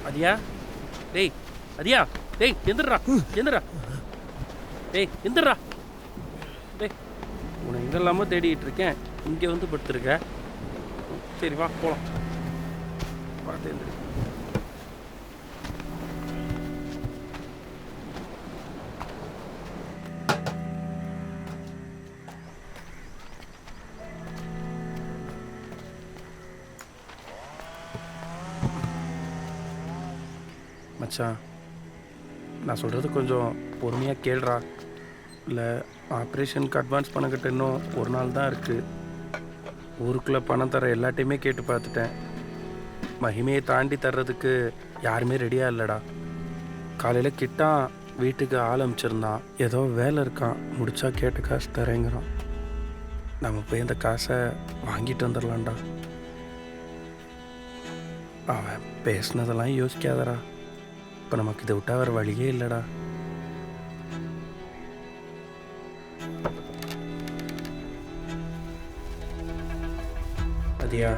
அதியா டேய் அதியா டேய் எந்திரா எந்திரா டேய் எந்திரா டேய் உன்னை எங்கெல்லாமோ தேடிட்டு இருக்கேன், இங்கே வந்து படுத்துருக்க. சரி வா போகலாம். பார்த்து எந்திரி. மச்சான், நான் சொல்கிறது கொஞ்சம் பொறுமையாக கேள்றா. இல்லை ஆப்ரேஷனுக்கு அட்வான்ஸ் பணக்கிட்ட இன்னும் ஒரு நாள் தான் இருக்குது. ஊருக்குள்ளே பணம் தர எல்லாட்டையுமே கேட்டு பார்த்துட்டேன். மகிமையை தாண்டி தர்றதுக்கு யாருமே ரெடியாக இல்லைடா. காலையில் கிட்டான் வீட்டுக்கு ஆள் அமைச்சிருந்தான். ஏதோ வேலை இருக்கான், முடிச்சா கேட்ட காசு தரேங்கிறான். நம்ம போய் அந்த காசை வாங்கிட்டு வந்துடலாம்டா. அவன் பேசுனதெல்லாம் யோசிக்காதடா. இப்போ நமக்கு இதை விட்டா வேறு வழியே இல்லைடா. அதியா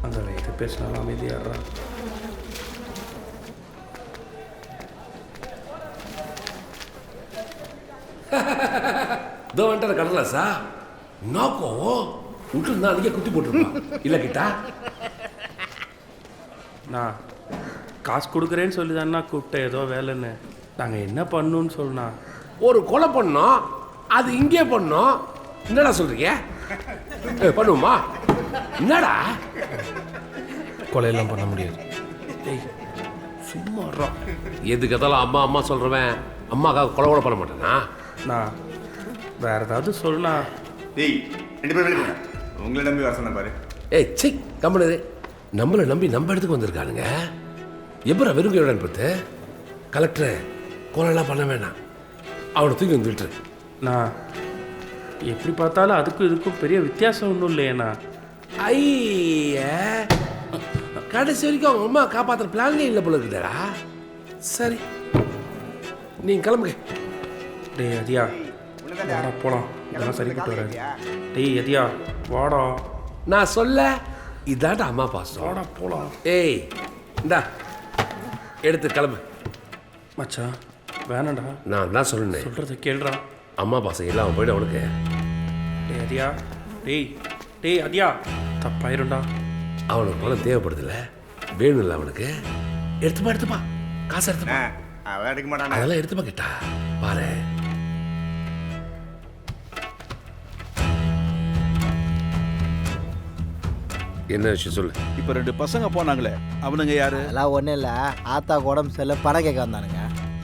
அந்த வயது பேசினாலும் அமைதியாடுறா. இதோ வந்துட்டு கடலா சார் நாக்கோ விட்டு இருந்தா அன்றைக்கே குத்தி போட்டுருப்பான் இல்லை கிட்டா. நான் காசு கொடுக்குறேன்னு சொல்லி தானே கூப்பிட்டேன், ஏதோ வேலைன்னு. நாங்கள் என்ன பண்ணணும்னு சொன்னா? ஒரு கொலை பண்ணோம், அது இங்கே பண்ணோம். என்னடா சொல்றீங்க? பண்ணுவோமா? என்னடா கொலையெல்லாம் பண்ண முடியாது. டேய் சும்மா எதுக்கு எதாலும் அம்மா அம்மா சொல்கிறவன் அம்மாக்காக கொலை கூட பண்ண மாட்டேனா? நான் வேற ஏதாவது சொல்லணா? டேய் 2 பேரும் வெளியே உங்களை நம்பி வர சொன்ன பாரு. ஏய் சி கம்பெனி நம்மளை நம்பி நம்ம இடத்துக்கு வந்திருக்கானுங்க. எப்பரா வெறுங்கையுடன் பார்த்து கலெக்டர் கொலைலாம் பண்ண வேணாம், அவனை தூக்கி வந்து விட்டுரு. நான் எப்படி பார்த்தாலும் அதுக்கும் இதுக்கும் பெரிய வித்தியாசம் ஒன்றும் இல்லையேண்ணா. ஐய கடைசி வரைக்கும் அவங்க அம்மா காப்பாற்றுற பிளான்லே இல்லை போல இருக்குதாடா. சரி நீங்கள் கிளம்புங்க. டேய் அதியா வாடா போகலாம், இதெல்லாம் சரிப்பட்டு வராது. டேய் அதியா வாடா. நான் சொல்ல இதாண்டா அம்மா பாசம். வாடா போகலாம். ஏய் இந்தா எடுத்து கிளம்பு. மச்சான் வேணாண்டா, நான் தான் சொன்னேன், சொல்கிறத கேள்றா. அம்மா பாசம் இல்லை, அவன் போய்ட்டு அவனுக்கு. டேய் அதியா டேய் டேய் அதியா தப்பாயிரும்டா. அவனுக்கு பணம் தேவைப்படுதில்ல, வேணும்ல அவனுக்கு. எடுத்துப்பா காசு எடுத்துப்பா. அவன் எடுக்க மாட்டான். அதெல்லாம் எடுத்துப்பா கிட்டா பாரு. என்ன விஷயம் சொல்லு. இப்போ 2 பசங்க போனாங்களே அவனுங்க யாரு? அதெல்லாம் ஒன்றும் இல்லை, ஆத்தா உடம்பு செல்ல பணம் கேட்க வந்தானுங்க.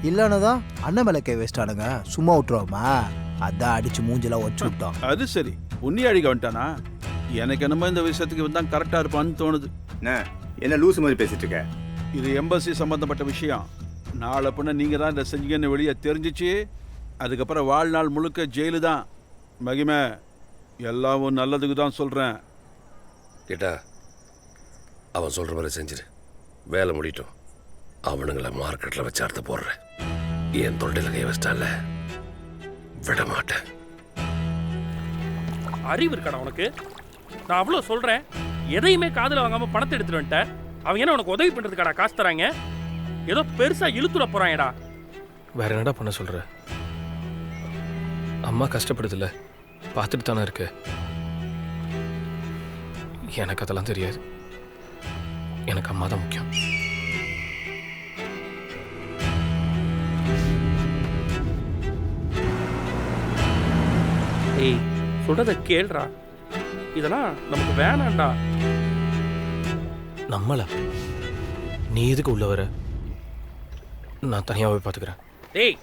இல்லைன்னு தான் அண்ணன் மேலே கை வச்சிட்டானுங்க. சும்மா விட்டுருவோமா? அதான் அடிச்சு மூஞ்சிலாம் வச்சு விட்டோம். அது சரி, உன்னி அடிக்க வந்துட்டானா? எனக்கு என்னமோ இந்த விஷயத்துக்கு வந்தான் கரெக்டாக இருப்பான்னு தோணுது. என்ன லூசு மாதிரி பேசிட்டு இருக்க? இது எம்பசி சம்பந்தப்பட்ட விஷயம். நாளை பின்ன நீங்கள் தான் இதை செஞ்சீங்கன்னு வெளியே தெரிஞ்சிச்சு, அதுக்கப்புறம் வாழ்நாள் முழுக்க ஜெயிலு தான். மகிமை எல்லாம் நல்லதுக்கு தான் சொல்கிறேன். கேட்டா அவன் சொல்கிற மாதிரி செஞ்சிரு, வேலை முடிட்டோம். அவனுங்களை மார்க்கெட்டில் வச்சு அறுத்து போடுறேன். என் தொண்டையில் கை வச்சிட்டான்ல, விட மாட்டேன். அறிவு இருக்காடா உனக்கு? நான் அவ்வளோ சொல்கிறேன், எதையுமே காதில் வாங்காமல் பணத்தை எடுத்துட்டு வந்துட்டேன். அவங்க என்ன உனக்கு உதவி பண்ணுறதுக்காடா காசு தராங்க? ஏதோ பெருசாக இழுத்துட போகிறாங்கடா. வேற என்னடா பண்ண சொல்கிற? அம்மா கஷ்டப்படுதில்ல, பார்த்துட்டு தானே இருக்கு. எனக்கு அதெல்லாம் தெரியாது. எனக்கு அம்மா தான் முக்கியம். ஏய் சொல்றத கேள்றா, இதெல்லாம் நமக்கு வேணாண்டா. நம்மள நீ எதுக்கு உள்ள வர? நான் தனியாகவே பார்த்துக்கிறேன். டேய்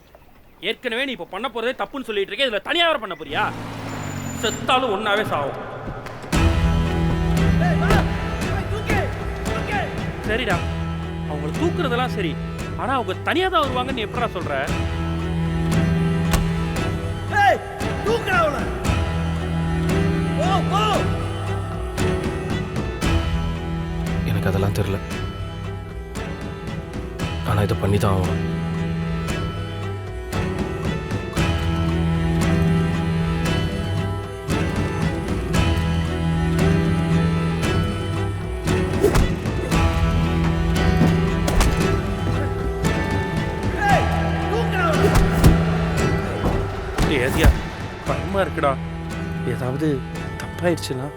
ஏற்கனவே நீ இப்போ பண்ண போறதே தப்புன்னு சொல்லிட்டு இருக்கேன், இதில் தனியாக வேற பண்ண போறியா? செத்தாலும் ஒன்னாவே சாவும். சரிடா, அவங்களை தூக்குறதெல்லாம் சரி, ஆனா அவங்க தனியாக தான் வருவாங்கன்னு நீ எப்படா சொல்ற? எனக்கு அதெல்லாம் தெரியல, ஆனால் இதை பண்ணி தான் ஆகணும். பயமாக இருக்குடா. ஏதாவது தப்பாயிடுச்சுன்னா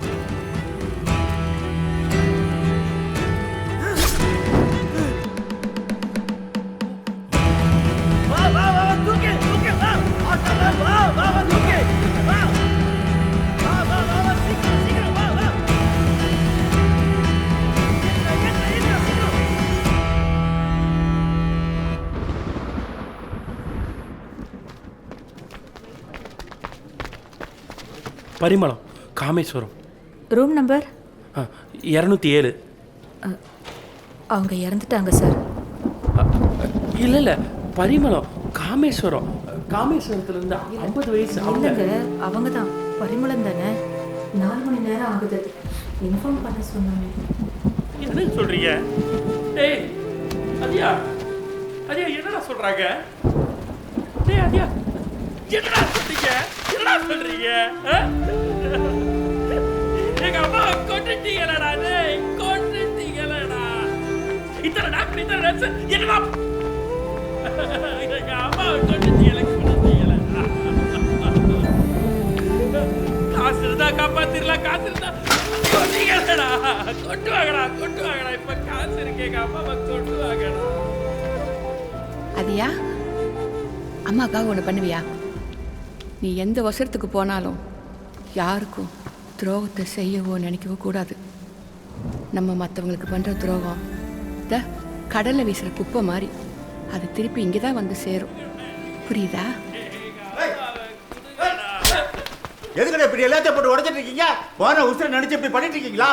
பரிமளம், காமேஸ்வரம், ரூம் நம்பர் 207. அவங்க இறந்துட்டாங்க சார். இல்லை இல்லை, பரிமளம், காமேஸ்வரம். காமேஸ்வரத்துலேருந்து 50 வயசு இல்லைங்க, அவங்க தான். பரிமளம் தானே? 4 மணி நேரம் ஆகுது. இன்ஃபார்ம் பண்ண சொன்னாங்க. என்ன சொல்கிறீங்க? டேய் அதியா, அதியா என்னடா சொல்கிறாங்க? டேய் அதியா, என்னடா சொல்றீங்க? என்னடா சொல்றீங்க? எங்க அம்மா கொண்டுட்டீங்களடா. டேய் கொண்டுட்டீங்களடா. இத்தனை நாட்கள் இத்தனை நேரம் என்னடா? எங்க அம்மா கொண்டுட்டீங்களா? காசு இருந்தா காப்பாத்திரலாம், காசு இருந்தா கொண்டீங்களடா. கொண்டு வாங்கடா, கொண்டு வாங்கடா. இப்ப காசு இருக்கு, எங்க அம்மாவை கொண்டு வாங்கடா. அதியா, அம்மாக்காக ஒன்று பண்ணுவியா? நீ எந்த அவசரத்துக்கு போனாலும் யாருக்கும் துரோகத்தை செய்யவோ நினைக்கவோ கூடாது. நம்ம மற்றவங்களுக்கு பண்ணுற துரோகம் கடலில் வீசுகிற குப்பை மாதிரி, அது திருப்பி இங்கே தான் வந்து சேரும். புரியுதா? எதுக்கட இப்படி எல்லாத்தையும் போட்டு உடைச்சிட்டு இருக்கீங்க? போன உசுரை நினைச்சு இப்படி பண்ணிட்டு இருக்கீங்களா?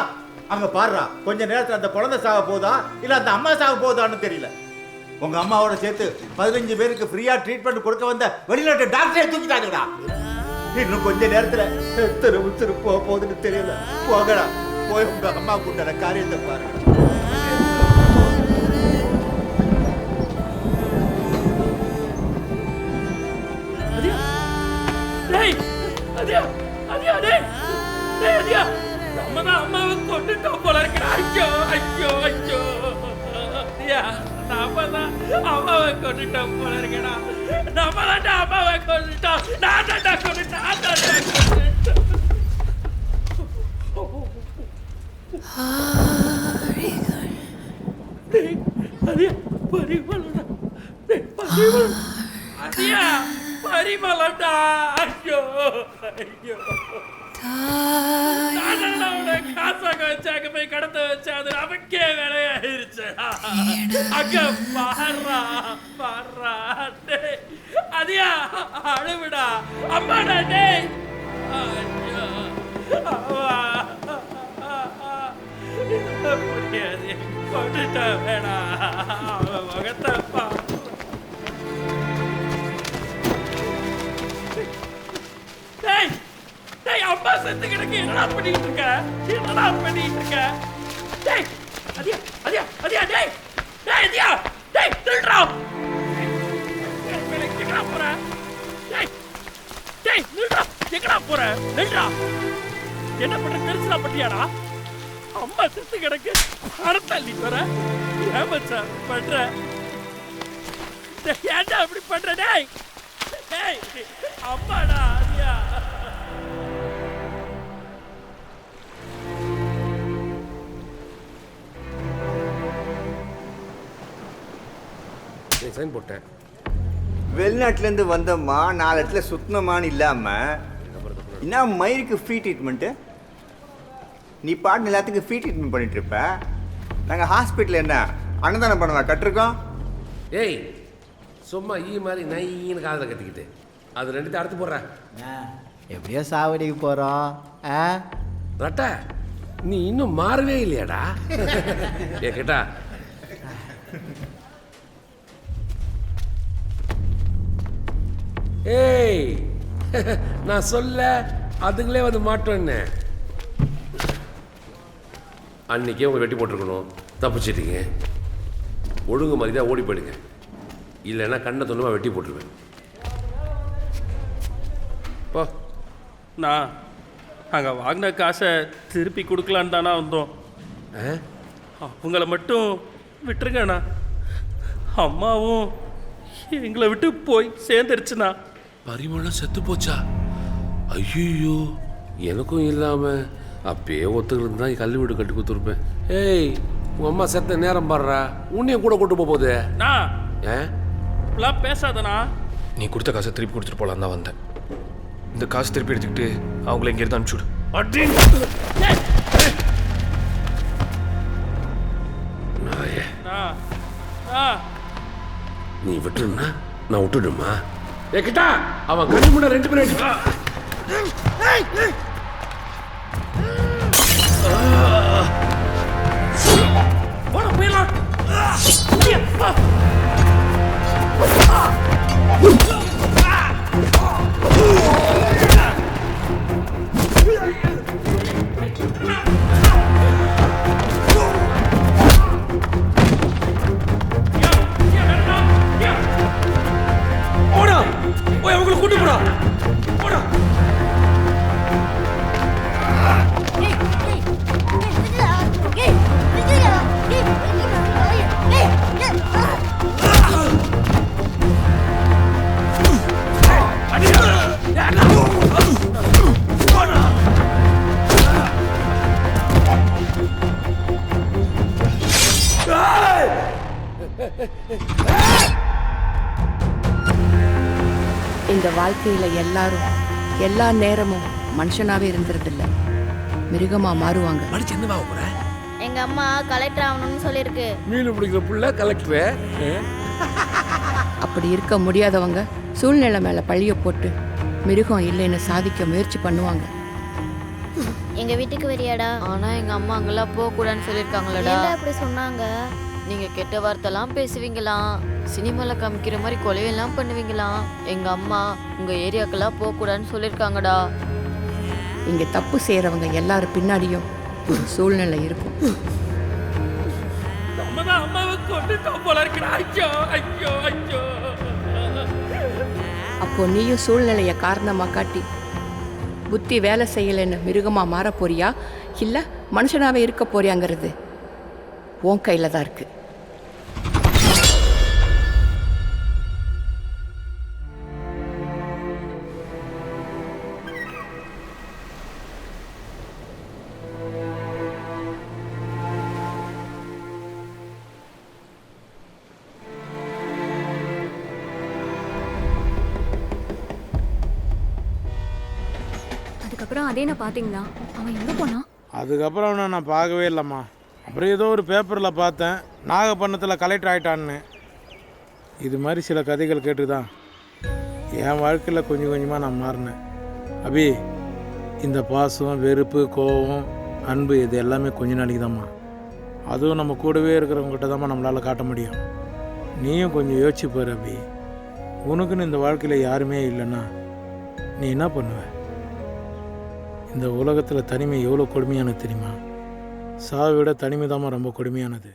அங்க பாருடா, கொஞ்ச நேரத்துல அந்த குழந்தை சாக போதா இல்ல அந்த அம்மா சாக போதான்னு தெரியல. உங்க அம்மாவோட சேர்த்து 15 பேருக்கு ஃப்ரீயா ட்ரீட்மெண்ட் கொடுக்க வந்த வெளிநாட்டு டாக்டரே தூக்கிட்டாங்கடா. இன்னும் கொஞ்ச நேரத்துல எத்தனை உசுறு போக போகுதுன்னு தெரியல. போகடா, போய் உங்க அம்மா கூட்டான காரியத்தை பாருங்க. அதியா, அதியா, டேய் டேய் அதியா, நம்ம தான் அம்மாவை கொண்டுட்டோம் போல இருக்கா. ஐயோ ஐயோ ஐயோ, அதியா நம்ம தான் அம்மாவை கொண்டுட்டோம் போல இருக்கடா. நம்ம தான் அம்மாவை கொண்டுட்டோம். நான் தான் கொண்டுட்டேன். அதியா பரிமளடா. அதியா பரிமளடா. ஐயோ ஐயோ, காசாக வச்சாங்க போய் கடத்த வச்சா அது நமக்கே வேலையாயிருச்சு. அங்க பாடுறா பாடுறா. டேய் அதியா அழுவிடா. அம்மாடா. டேய் ஐயோ புரியாது, கொண்டுட்ட வேடா. அவன் முகத்தை பாரு. டேய் டேய், அம்மா செத்து கிடக்கு. என்னடா பண்ணிட்டு இருக்க? என்னடா பண்ணிட்டு இருக்க? டேய் அதியா, அதியா, அதியா, டேய் டேய் அதியா, டேய் நில்றா. எங்கடா போற? டேய் டேய் நில்றா. எங்கடா போற? நில்றா. என்ன பண்ற? தெரிச்சுடா பட்டியாடா. அம்மா செத்து கிடக்கு. அறத்தள்ளி வர ஏன் மச்சான் பண்ற? ஏன்டா அப்படி பண்ற? டேய் டேய், அம்மாடா அதியா. சைன் போட்டேன். வெளிநாட்டிலேருந்து வந்தம்மா 4 இடத்துல சுத்தமானு இல்லாம என்ன மயிருக்கு ஃப்ரீ ட்ரீட்மெண்ட்டு? நீ பாட்டு எல்லாத்துக்கும் ஃப்ரீ ட்ரீட்மெண்ட் பண்ணிட்டு இருப்ப. நாங்கள் ஹாஸ்பிட்டல் என்ன அன்னதானம் பண்ணுவா கட்டிருக்கோம். ஏய் சும்மா மாதிரி நைன்னு காதில் கத்திக்கிட்டு அது ரெண்டுத்தையும் அடுத்து போடுறேன். எப்படியோ சாவடிக்கு போகிறோம். ரட்ட நீ இன்னும் மாறவே இல்லையாடா. ஏ கேட்டா ஏய் நான் சொல்ல அதுங்களே வந்து மாட்டோன்னு அன்னைக்கே உங்களை வெட்டி போட்டிருக்கணும். தப்பிச்சிட்டீங்க. ஒழுங்கு மாதிரி தான் ஓடி போயிடுங்க, இல்லைன்னா கண்ணை தொண்ணுமா வெட்டி போட்டுருவேன். போ. நான் நாங்கள் வாங்கின காசை திருப்பி கொடுக்கலான்னு தானே வந்தோம். அவங்கள மட்டும் விட்டுருங்கண்ணா. அம்மாவும் எங்களை விட்டு போய் சேர்ந்துருச்சுண்ணா. பரிமளம் செத்து போச்சா? ஐயோ, எனக்கும் இல்லாம அப்பயே ஒத்துக்கிறது தான் கல்வி வீடு கட்டி கொடுத்துருப்பேன். ஏய், உங்க அம்மா செத்த நேரம் பாடுறா, உன்னையும் கூட கூட்டு போகுது. ஏன் பேசாதண்ணா. நீ கொடுத்த காசை திருப்பி கொடுத்துட்டு போகலான்னு தான் வந்தேன். இந்த காசு திருப்பி எடுத்துக்கிட்டு அவங்கள இங்கேருந்து அனுப்பிச்சுடு. நாயே, நீ விட்டுருன்னா நான் விட்டுடுமா? ஏக்கிட்டா அவன் கண்ணு முன்ன 2 பேரும் இந்த வாழ்க்கையில எல்லாரும் எல்லா நேரமும் மனுஷனாவே இருந்துறதில்ல, மிருகமா மாறுவாங்க. எங்க அம்மா கலெக்டர் ஆகணும்னு சொல்லியிருக்கு. மீன் பிடிக்கிற புள்ள கலெக்டர். அப்படி இருக்க முடியாதவங்க சூழ்நிலை மேல பழிய போட்டு மிருகம் இல்லைன்னு சாதிக்க முயற்சி பண்ணுவாங்க. எங்க வீட்டுக்கு வரியாடா? ஆனா எங்க அம்மா அங்கெல்லாம் போக கூடாதுன்னு சொல்லிருக்காங்களடா. ஏன்டா அப்படி சொன்னாங்க? நீங்க கெட்ட வார்த்தைலாம் பேசுவீங்களாம், சினிமால காமிக்கிற மாதிரி கொலையெல்லாம் பண்ணுவீங்களாம். எங்க அம்மா உங்க ஏரியாக்கெல்லாம் போக கூடாதுன்னு சொல்லிருக்காங்கடா. இங்க தப்பு செய்யறவங்க எல்லாரும் பின்னாடியும் ஒரு சூழ்நிலை இருக்கும். அப்போ நீயும் சூழ்நிலைய காரணமா காட்டி புத்தி வேலை செய்யலைன்னு மிருகமா மாற போறியா, இல்ல மனுஷனாவே இருக்க போறியாங்கிறது உன் கையில தான் இருக்கு. அதுக்கப்புறம் அதே நான் பாத்தீங்களா? அவன் எங்க போனா? அதுக்கப்புறம் அவனை நான் பார்க்கவே இல்லைம்மா. அப்புறம் ஏதோ ஒரு பேப்பரில் பார்த்தேன், நாகப்பட்டினத்தில் கலெக்டர் ஆகிட்டான்னு. இது மாதிரி சில கதைகள் கேட்டு தான் என் வாழ்க்கையில் கொஞ்சம் கொஞ்சமாக நான் மாறினேன். அபி, இந்த பாசம், வெறுப்பு, கோபம், அன்பு இது எல்லாமே கொஞ்ச நாளைக்கு தான்மா. அதுவும் நம்ம கூடவே இருக்கிறவங்ககிட்ட தான்மா நம்மளால் காட்ட முடியும். நீயும் கொஞ்சம் யோசிச்சு பாரு அபி. உனக்குன்னு இந்த வாழ்க்கையில் யாருமே இல்லைன்னா நீ என்ன பண்ணுவ? இந்த உலகத்தில் தனிமை எவ்வளோ கொடுமையானது தெரியுமா? சாவை விட தனிமை தாம்மா ரொம்ப கொடுமையானது.